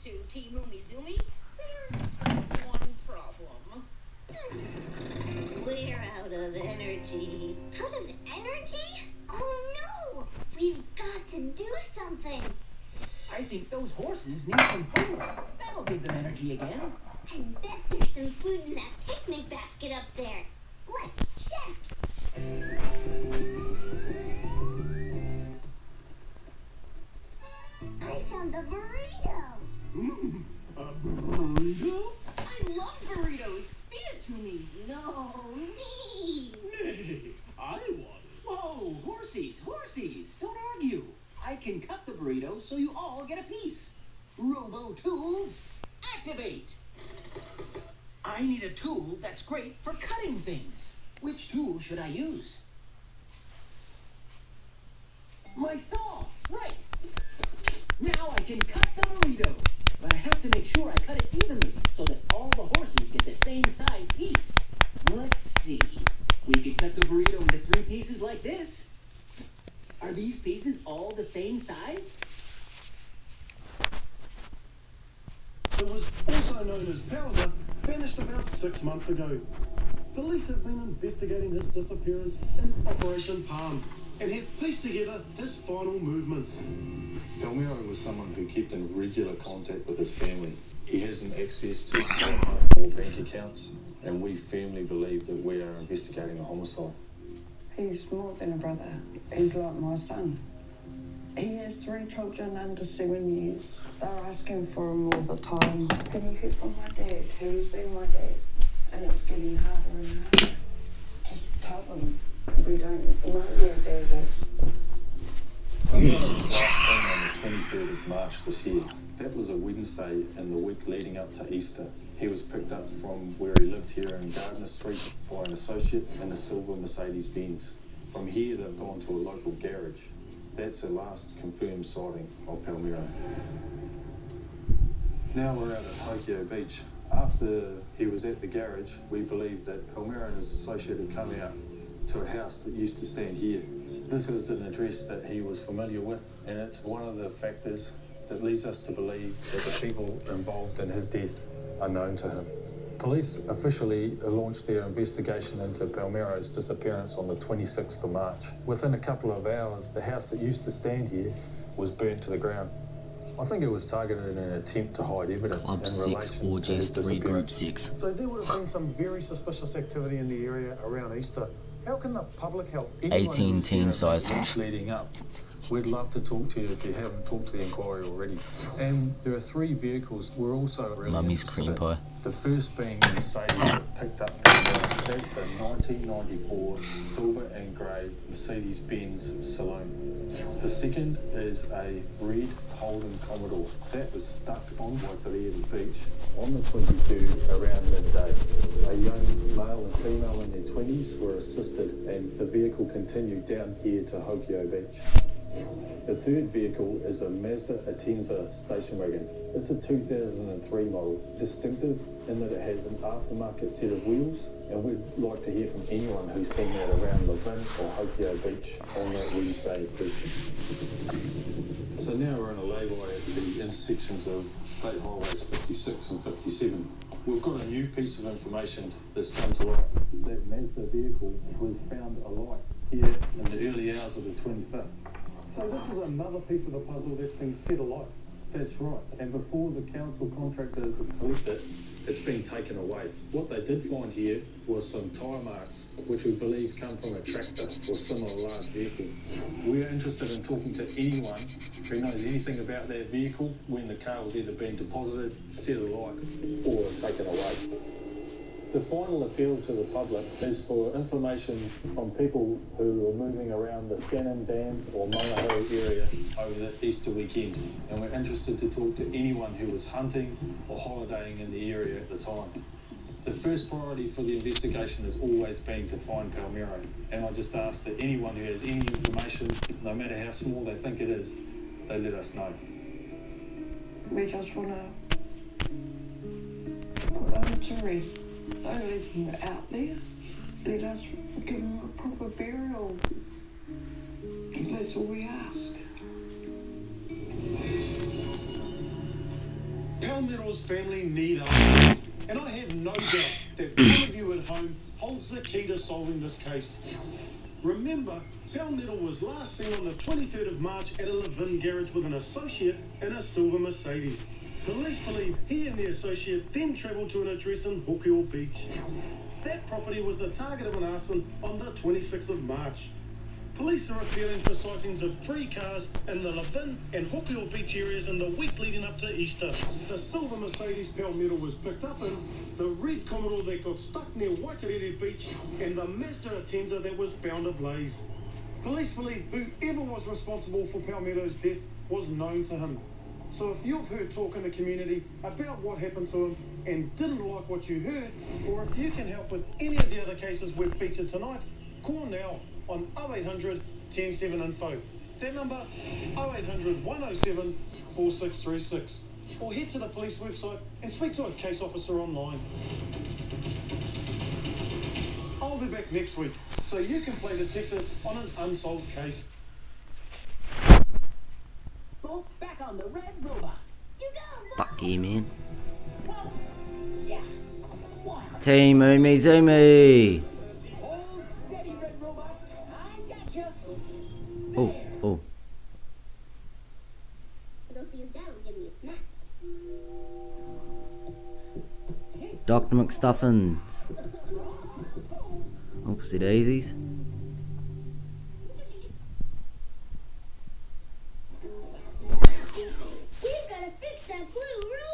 to Team Umizoomi. There's one problem. We're out of energy. Out of energy? Oh no! We've got to do something. I think those horses need some food. That'll give them energy again. I bet there's some food in that picnic basket up there. Let's check. I found a burrito. A burrito? I love burritos. Feed it to me. No, me. Nay, I want it. Whoa, horsies, don't argue. I can cut the burrito so you all get a piece. Robo Tools, activate. I need a tool that's great for cutting things. Which tool should I use? My saw, right. Now I can cut the burrito. But I have to make sure I cut it evenly so that all the horses get the same size piece. Let's see. We can cut the burrito into 3 pieces like this. Are these pieces all the same size? It was also known as Bowser, vanished about 6 months ago. Police have been investigating his disappearance in Operation Palm and have pieced together his final movements. Palmiro was someone who kept in regular contact with his family. He hasn't accessed his telephone or bank accounts, and we firmly believe that we are investigating a homicide. He's more than a brother. He's like my son. He has 3 children under 7 years. They're asking for him all the time. Can you hear from my dad? Have you seen my dad? And it's getting harder and harder. Just tell them we don't know where dad is. On the 23rd of March this year. That was a Wednesday in the week leading up to Easter. He was picked up from where he lived here in Gardner Street by an associate in a silver Mercedes-Benz. From here, they've gone to a local garage. That's the last confirmed sighting of Palmiro. Now we're out at Hokio Beach. After he was at the garage, we believe that Palmiro and his associate had come out to a house that used to stand here. This was an address that he was familiar with, and it's one of the factors that leads us to believe that the people involved in his death are known to him. Police officially launched their investigation into Palmiro's disappearance on the 26th of March. Within a couple of hours, the house that used to stand here was burnt to the ground. I think it was targeted in an attempt to hide evidence Club in 6, relation to Orgies his 3, Group disappearance. 6. So there would have been some very suspicious activity in the area around Easter. How can the public help anyone 18 who's teen here sizes. Leading up, we'd love to talk to you if you haven't talked to the inquiry already. And there are 3 vehicles we're also really Mummy's interested cream in. pie. The first being the Mercedes that picked up Palmiro. That's a 1994 silver and grey Mercedes-Benz Saloon. The second is a red Holden Commodore. That was stuck on Waitariri Beach on the 22 around midday. A young male and female in their 20s were assisted, and the vehicle continued down here to Hokio Beach. The third vehicle is a Mazda Atenza station wagon. It's a 2003 model, distinctive in that it has an aftermarket set of wheels, and we'd like to hear from anyone who's seen that around Levin or Hokio Beach on that Wednesday evening. So now we're in a lay-by at the intersections of State Highways 56 and 57. We've got a new piece of information that's come to light. That Mazda vehicle was found alive here in the early hours of the 25th. So this is another piece of the puzzle that's been set alight. That's right. And before the council contractor could collect it, it's been taken away. What they did find here was some tyre marks, which we believe come from a tractor or similar large vehicle. We're interested in talking to anyone who knows anything about that vehicle when the car was either being deposited, set alight, or taken away. The final appeal to the public is for information from people who are moving around the Shannon Dams or Mangahau area over the Easter weekend. And we're interested to talk to anyone who was hunting or holidaying in the area at the time. The first priority for the investigation has always been to find Palmiro. And I just ask that anyone who has any information, no matter how small they think it is, they let us know. We just want to rest. Don't leave him out there. Let us give him a proper burial. That's all we ask. Palmetto's family need answers, and I have no doubt that one of you at home holds the key to solving this case. Remember, Palmetto was last seen on the 23rd of March at a Levin garage with an associate in a silver Mercedes. Police believe he and the associate then travelled to an address in Hokiō Beach. That property was the target of an arson on the 26th of March. Police are appealing for sightings of 3 cars in the Levin and Hokiō Beach areas in the week leading up to Easter. The silver Mercedes Palmetto was picked up in, the red Commodore that got stuck near Waitarere Beach, and the Mazda Atenza that was found ablaze. Police believe whoever was responsible for Palmetto's death was known to him. So if you've heard talk in the community about what happened to him and didn't like what you heard, or if you can help with any of the other cases we've featured tonight, call now on 0800 107 info. That number 0800 107 4636. Or head to the police website and speak to a case officer online. I'll be back next week so you can play detective on an unsolved case. Both back on the red robot. You go. Fuck you, man. Well, yeah. Wow. Team Umi Zumi. Hold steady, red robot. I gotcha. Oh, oh. Don't feel down. Give me a snack. Dr. McStuffins. Oopsie daisies.